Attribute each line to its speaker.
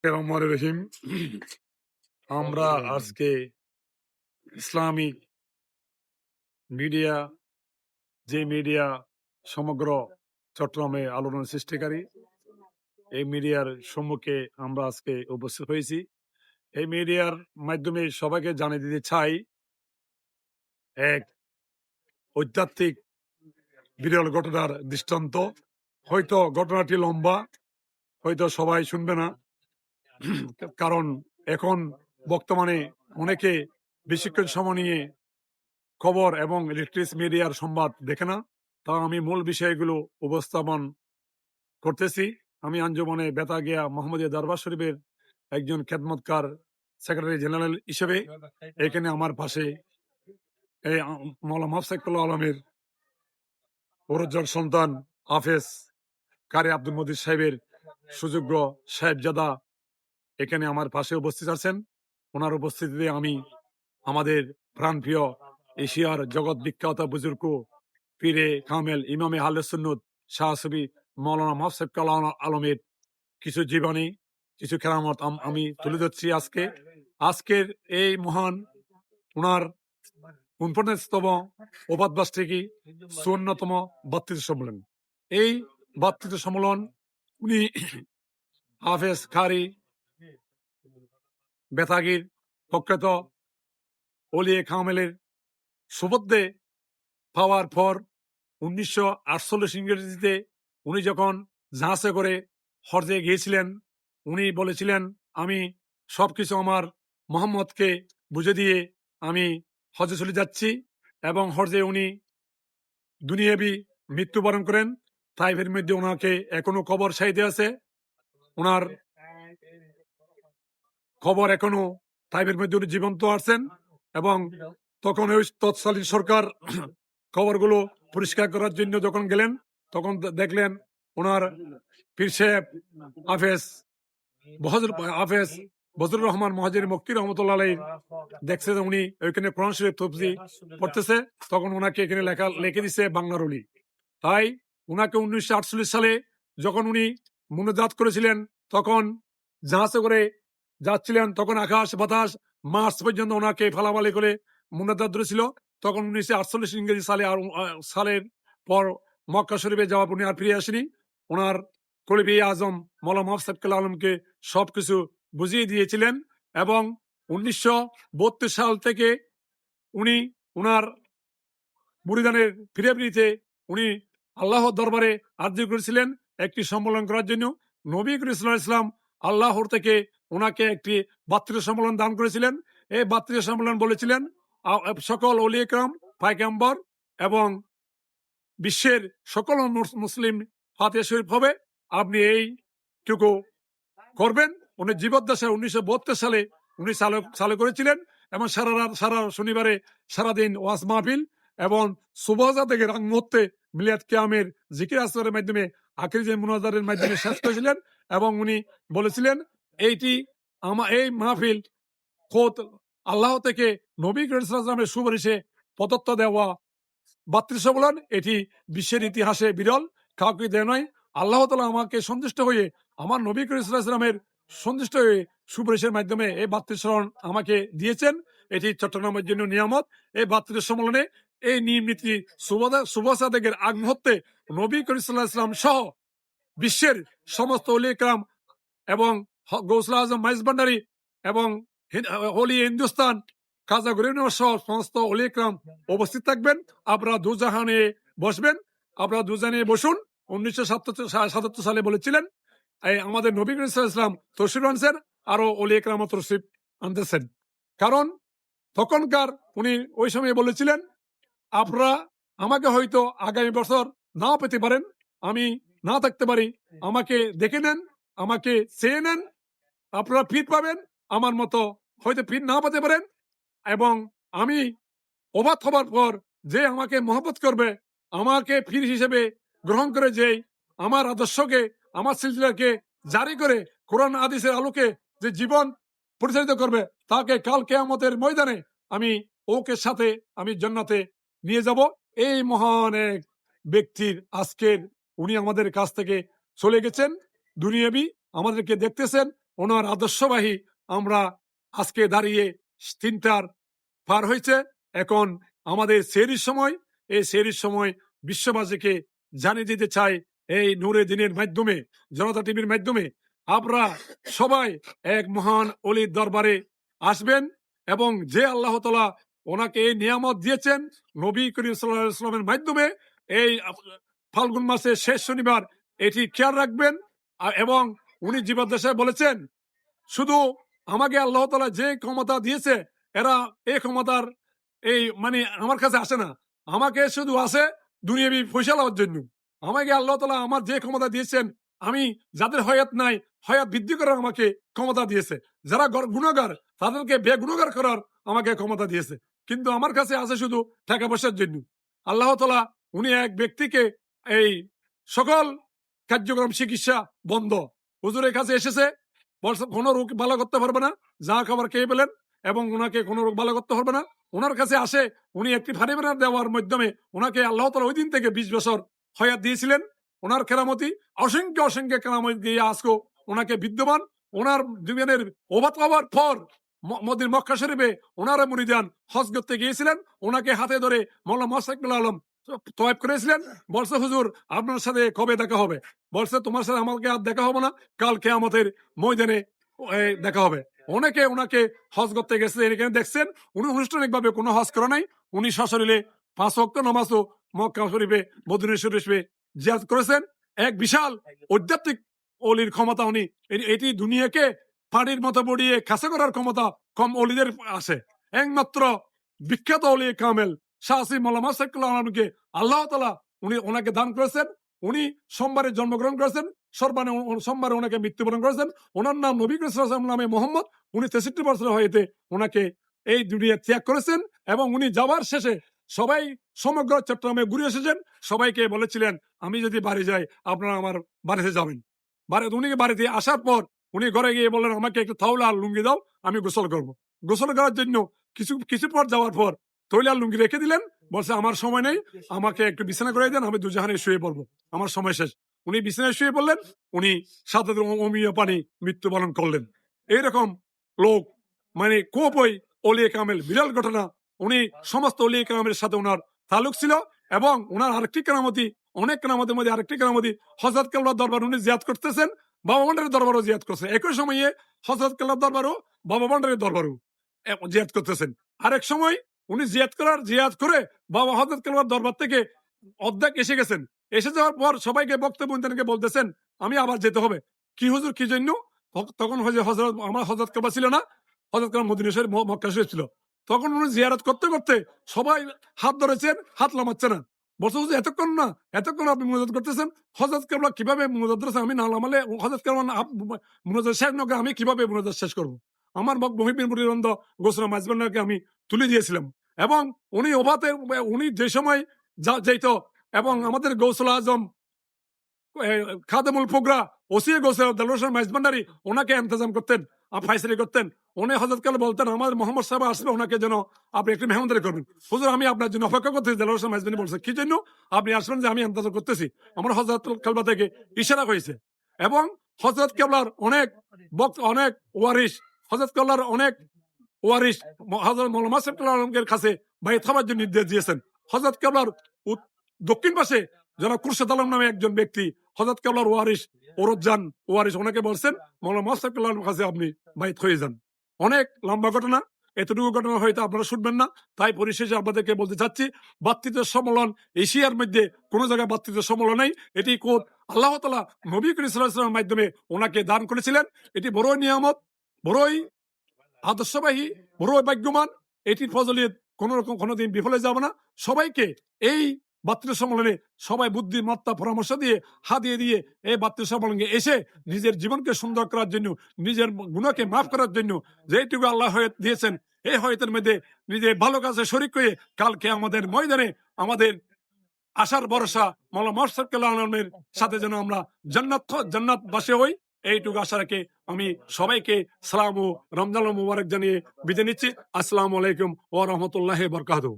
Speaker 1: রহমান রহিম। আমরা আজকে Islamic media, যে মিডিয়া সমগ্র চট্টগ্রামে আলোড়ন সৃষ্টিকারী, এই মিডিয়ার সম্মুখে আমরা আজকে উপস্থিত হয়েছি। এই মিডিয়ার মাধ্যমে সবাইকে জানিয়ে দিতে চাই, এক ঐত্যাত্মিক বিরল ঘটনার দৃষ্টান্ত। হয়তো ঘটনাটি লম্বা, হয়তো সবাই শুনবে না, কারণ এখন বর্তমানে অনেকে বেশিক্ষণ সময় নিয়ে খবর এবং ইলেকট্রিক মিডিয়ার সংবাদ দেখে না। তা আমি মূল বিষয়গুলো উপস্থাপন করতেছি। আমি আঞ্জুমানে বেতাগিয়া মোহাম্মদিয়া দরবার শরীফের একজন খেদমতকার সেক্রেটারি জেনারেল হিসেবে এখানে আমার পাশে এই মৌলানা মাফসাকুল্লাহ আলমের ওরজ্জল সন্তান হাফেজ কারি আব্দুল মজিদ সাহেবের সুযোগ্য সাহেবজাদা এখানে আমার পাশে উপস্থিত আছেন। ওনার উপস্থিতিতে আমি আমাদের প্রাণপ্রিয় এশিয়ার জগৎ বিখ্যাত বুজুর্গ পীরে কামেল ইমামে আহলে সুন্নত শাহ সুফি মৌলানা মাফসাকুল্লাহ আলমের কিছু জীবনী, কিছু কেরামত আমি তুলে ধরছি আজকের এই মহান ওনার 49তম উপাধ্যাসটিকি 54তম বক্তৃতা সম্মেলন। এই বক্তৃতা সম্মেলন উনি হাফেজ কারি বেতাগির প্রখ্যাত ওলিয়ে কামেলের সুবদ্ধে পাওয়ার পর 1948 ইংরেজিতে উনি যখন জাহাজে করে হজ্জে গিয়েছিলেন, উনি বলেছিলেন, আমি সবকিছু আমার মোহাম্মদকে বুঝে দিয়ে আমি হজে চলে যাচ্ছি। এবং হজ্জে উনি দুনিয়াবি মৃত্যুবরণ করেন। তাইফের মধ্যে ওনাকে এখনো কবর সাইতে আছে, ওনার খবর এখনো তাইফের মধ্যে উনি জীবন্ত আছেন। এবং তখন ওই তৎকালীন সরকার খবরগুলো পরিষ্কার করার জন্য যখন গেলেন, তখন দেখলেন ওনার পীর সাহেব হাফেজ বজরুর রহমান মহাজির মক্কি রহমতুল্লাহ আলাইহি দেখছে যে উনি ওইখানে কোরআন শরীফ তফসির পড়তেছে, তখন ওনাকে এখানে লিখে দিছে বাংলার উলি। তাই ওনাকে 1948 সালে যখন উনি মুনাজাত করেছিলেন, তখন জাহাজে করে যাচ্ছিলেন, তখন আকাশ বাতাস মার্চ পর্যন্ত ওনাকে ফালাফালি করে মুনাজাত ধরেছিল। তখন 1948 ইংরেজি সালের পর মক্কা শরীফে যাওয়ার উনি আর ফিরে আসেনি। ওনার কলিবি আজম মৌলানা মাফসাকুল্লাহ আলমকে সবকিছু বুঝিয়ে দিয়েছিলেন। এবং 1932 সাল থেকে উনি ওনার মুরিদানের ফিরে উনি আল্লাহর দরবারে আরজি করেছিলেন একটি সম্মেলন করার জন্য। নবী করিম সাল্লাল্লাহু আলাইহি ওয়াসাল্লাম আল্লাহর থেকে ওনাকে একটি বক্তৃতা সম্মেলন দান করেছিলেন। এই বক্তৃতা সম্মেলন বলেছিলেন, সকল ওলিয়ে কেরাম পয়গম্বর এবং বিশ্বের সকল মুসলিম ফাতিহা শরীফ হবে, আপনি এইটুকু করবেন। উনি জীবদ্দশায় 1972 সালে উনি চালু করেছিলেন। এবং সারা শনিবারে সারাদিন ওয়াজ মাহফিল এবং সুবহা থেকে রাত মুহূর্তে মিলাদ কিয়ামের জিকির আসরের মাধ্যমে আখির যে মুনাজারের মাধ্যমে শেষ করেছিলেন। এবং উনি বলেছিলেন, এই মাহফিল খোদ আল্লাহ থেকে নবী করিম সাল্লাল্লাহু আলাইহি ওয়াসাল্লামের সুপারিশে প্রদত্ত দেওয়া বক্তৃতা সম্মেলন, এটি বিশ্বের ইতিহাসে বিরল, কাউকে দেয় নয়। আল্লাহ তাআলা আমাকে সন্তুষ্ট হয়ে আমার নবী করিম সাল্লাল্লাহু আলাইহি ওয়াসাল্লামের সন্তুষ্ট হয়ে সুপারিশের মাধ্যমে এই বক্তৃতা সম্মেলন আমাকে দিয়েছেন। এটি চট্টগ্রামের জন্য নিয়ামত। এই বক্তৃতা সম্মেলনে এই নিয়মনীতি সুবসাদেকের আগ মুহূর্তে নবী করিম সাল্লাল্লাহু আলাইহি ওয়াসাল্লাম সহ বিশ্বের সমস্ত ওলিয়ে কেরাম এবং গৌসুল আজম মাইজ ভান্ডারী এবং হোলি হিন্দুস্তান খাজা গরিব নওয়াজ সহ সমস্ত ওলিয়ে কেরাম উপস্থিত থাকবেন। আপনারা দুজাহানে বসবেন, আপনারা দুজাহানে বসুন। 1977 সালে বলেছিলেন আমাদের নবী করিম সাল্লাল্লাহু আলাইহি ওয়াসাল্লাম তশরিফ আনছেন, আরো ওলিয়ে কেরাম তশরিফ আনতেছেন। কারণ তখনকার উনি ওই সময় বলেছিলেন, আপনারা আমাকে হয়তো আগামী বছর নাও পেতে পারেন, আমি না থাকতে পারি, আমাকে দেখে নেন, আমাকে চেয়ে নেন, আপনারা ফিট পাবেন। আমার মতো হয়তো ফিট না পেতে পারেন। এবং আমি ওফাত হবার পর যে আমাকে মহব্বত করবে, আমাকে ফির হিসেবে গ্রহণ করে, যে আমার আদর্শকে আমার সিলসিলাকে জারি করে কোরআন হাদিসের আলোকে যে জীবন পরিচালিত করবে, তাকে কাল কিয়ামতের ময়দানে আমি ওকে সাথে আমি জান্নাতে নিয়ে যাব। এই মহান এক ব্যক্তির আজকের উনি আমাদের কাছ থেকে চলে গেছেন, দুনিয়াবি আমাদেরকে দেখতেছেন, ওনার আদর্শবাহী আমরা আজকে দাঁড়িয়ে 3টার পার হয়েছে। এখন আমাদের সেহরির সময়, এই সেহরির সময় বিশ্ববাসীকে জানিয়ে দিতে চাই এই নূরে দিনের মাধ্যমে, জনতা টিভির মাধ্যমে, আপনারা সবাই এক মহান অলির দরবারে আসবেন এবং যে আল্লাহ তাআলা ওনাকে এই নিয়ামত দিয়েছেন নবী করিম সাল্লাল্লাহু আলাইহি ওয়াসাল্লামের মাধ্যমে, এই ফাল্গুন মাসের শেষ শনিবার এটি খেয়াল রাখবেন। এবং উনি জীবদ্দশায় বলেছেন, শুধু আমাকে আল্লাহ তাআলা যে ক্ষমতা দিয়েছে, এরা এই ক্ষমতার এই মানে আমার কাছে আসে না, আমাকে শুধু আসে দুনিয়াবি ফয়সালার জন্য। আমাকে আল্লাহ তাআলা আমার যে ক্ষমতা দিয়েছেন, আমি যাদের হয়াত নাই, হয়াত বৃদ্ধি করার আমাকে ক্ষমতা দিয়েছে। যারা গুণাগার তাদেরকে বেগুণাগার করার আমাকে ক্ষমতা দিয়েছে। কিন্তু আমার কাছে আছে শুধু টাকা পয়সার জন্য। আল্লাহ তাআলা উনি এক ব্যক্তিকে এই সকল কার্যক্রম চিকিৎসা বন্ধ, হুজুরের কাছে এসেছে, বলছে কোনো রোগ ভালো করতে পারবে না, যা খাবার খেয়ে পেলেন এবং ওনাকে কোনো রোগ ভালো করতে পারবে না। ওনার কাছে আসে, উনি একটি ফানিবেনার দেওয়ার মাধ্যমে ওনাকে আল্লাহ তাআলা ওই দিন থেকে 20 বছর হয়াত দিয়েছিলেন। ওনার কেরামতি অসংখ্য অসংখ্য কেরামত দিয়ে আজকে ওনাকে বিদ্যমান। ওনার জীবনের ওবাত হওয়ার পর মদিনা মক্কা শরীফে ওনারা মুরিদান হজ করতে গিয়েছিলেন, ওনাকে হাতে ধরে মাওলানা মোসাদ্দেক আলম তওয়াব করেছিলেন। বলছে, হুজুর আপনার সাথে কবে দেখা হবে? বলছে, তোমার সাথে আমাকে আর দেখা হবে না, কাল কিয়ামতের ময়দানে দেখা হবে। অনেকে ওনাকে হজ করতে গেছে, এখানে দেখছেন উনি আনুষ্ঠানিক ভাবে কোনো হজ করে নাই, উনি সশরীরে 5 ওয়াক্ত নামাজও মক্কা শরীফে মদিনা শরীফে জিয়ারত করেছেন। এক বিশাল আধ্যাত্মিক অলির ক্ষমতা উনি, এটি দুনিয়াকে পানির মতো বড়িয়ে কাছে করার ক্ষমতা কম অলিদের আছে। একমাত্র বিখ্যাত অলি কামেল শাহ আসিফ মাওলানা মোসাদ্দেক আলমকে আল্লাহ তাআলা উনি ওনাকে দান করেছেন। উনি সোমবারে জন্মগ্রহণ করেছেন, সোমবারে ওনাকে মৃত্যুবরণ করেছেন। ওনার নাম নবী করিম সাল্লাল্লাহু আলাইহি ওয়াসাল্লাম নামে মোহাম্মদ। উনি 63 বছর হয়েতে ওনাকে এই দুনিয়া ত্যাগ করেছেন এবং উনি যাওয়ার শেষে সবাই সমগ্র চট্টগ্রামে ঘুরে এসেছেন, সবাইকে বলেছিলেন আমি যদি বাড়ি যাই আপনারা আমার বাড়িতে যাবেন। উনি বাড়িতে আসার পর উনি ঘরে গিয়ে বললেন, আমাকে একটু তাওলা আর লুঙ্গি দাও, আমি গোসল করবো। গোসল করার জন্য কিছু পর যাওয়ার পর তৈলা লুঙ্গি রেখে দিলেন, বলছে আমার সময় নেই, আমাকে একটু বিছানা করে দেন, আমি দুজাহানে শুয়ে পড়বো, আমার সময় শেষ। উনি বিছানায় শুয়ে পড়লেন, উনি সাথে অমিয় পানি মৃত্যুবরণ করলেন। এইরকম লোক মানে কোপই অলিয়ে কামেল, বিরল ঘটনা। উনি সমস্ত অলিয়ে কামেলের সাথে ওনার তালুক ছিল। এবং ওনার আরেকটি কেরামতি, অনেক কেরামতের মধ্যে আরেকটি কেরামতি, হযরত কেবলার দরবার উনি জিয়ারত করতেছেন, বাবা ভান্ডারের দরবারও জিয়ারত করছেন। একই সময়ে হযরত কেবলার দরবারও বাবা ভান্ডারের দরবারও জিয়ারত করতেছেন। আরেক সময় উনি জিয়ারত করে বাবা হযরত কেবলার দরবার থেকে অর্ধেক এসে গেছেন। এসে যাওয়ার পর সবাইকে বক্তব্য বলতেছেন আমি আবার যেতে হবে। কি হুজুর, কি জন্য? তখন হযরত আমার হযরত কেবলা ছিল না, হযরত কেবলা মদিনা শরীফ মক্কা শরীফ ছিল। তখন উনি জিয়ারত করতে করতে সবাই হাত ধরেছেন, হাত লামাচ্ছে না। বলছে, হুজুর এতক্ষণ আপনি মুনাজাত করতেছেন, হযরত কেবলা কিভাবে মুনাজাত করেছেন, আমি না লামালে হযরত কেবলা মুনাজাত শেষ না করে আমি কিভাবে মুনাজাত শেষ করবো? আমার মহিবিন মুরিদবৃন্দ গোসরা মাঝবান্ডারকে আমি তুলে দিয়েছিলাম। এবং উনি ওবাতে উনি যে সময় যেত এবং আমাদের গৌসুল আজম খাদেমুল ফুকরা ওসিয়ে গৌসুল দেলোয়ার মাইজভান্ডারী ওনাকে ইন্তজাম করতেন, ফাইসারি করতেন। উনি হযরত কেবলা বলতেন, আমার মোহাম্মদ সাহেব আসবে, ওনাকে যেন আপনি একটু মেহমানদারি করবেন। হুজুর আমি আপনার জন্য অপেক্ষা করতেছি। দেলোয়ার মাইজভান্ডারী বলছে, কি জন্য? আপনি আসবেন যে আমি ইন্তজাম করতেছি। আমার হযরত কেবলা থেকে ইশারা হয়েছে। এবং হযরত কেবলার অনেক ওয়ারিশ, হযরত কেবলার অনেক ওয়ারিশ হযরত মাওলানা মোসাদ্দেক আলমের কাছে বাইত হওয়ার জন্য নির্দেশ দিয়েছেন। হযরত কেবলার দক্ষিণ পাশে যারা খুরশেদ আলম নামে একজন ব্যক্তি, হযরত কেবলার ওয়ারিশ ওরজ্জান ওয়ারিশ, ওনাকে বলছেন মাওলানা মোসাদ্দেক আলমের কাছে আপনি বাইত হয়ে যান। অনেক লম্বা ঘটনা, এতটুকু ঘটনা হয়তো আপনারা শুনবেন না। তাই পরিশেষে আপনাদেরকে বলতে চাচ্ছি, ভাতৃত্ব সম্মেলন এশিয়ার মধ্যে কোন জায়গায় ভাতৃত্ব সম্মেলন নেই। এটি কোড আল্লাহ তাআলা নবী করিম সাল্লাল্লাহু আলাইহি ওয়াসাল্লামের মাধ্যমে ওনাকে দান করেছিলেন। এটি বড়ই নিয়ামত, বড়ই আদর্শবাহী, বড় ভাগ্যবান। এটির ফজলিয়ত কোনোদিন বিফলে যাবে না। সবাইকে এই ভাতৃ সম্মেলনে সবাই বুদ্ধিমত্তা পরামর্শ দিয়ে হাতিয়ে দিয়ে এই ভাতৃ সম্মেলনে এসে নিজের জীবনকে সুন্দর করার জন্য, নিজের গুনাহকে মাফ করার জন্য যেটুকু আল্লাহ হয়াত দিয়েছেন, এই হয়াতের মধ্যে নিজের ভালো কাজে শরীক হয়ে কালকে আমাদের ময়দানে আমাদের আশার ভরসা মাওলানা মোসাদ্দেক আলমের সাথে যেন আমরা জান্নাত বাসী হই, এইটুকু আশা রেখে আমি সবাইকে সালাম ও রমজান মুবারক জানিয়ে বিদায় নিচ্ছি। আসসালামু আলাইকুম ওয়া রাহমাতুল্লাহি ওয়া বারাকাতুহু।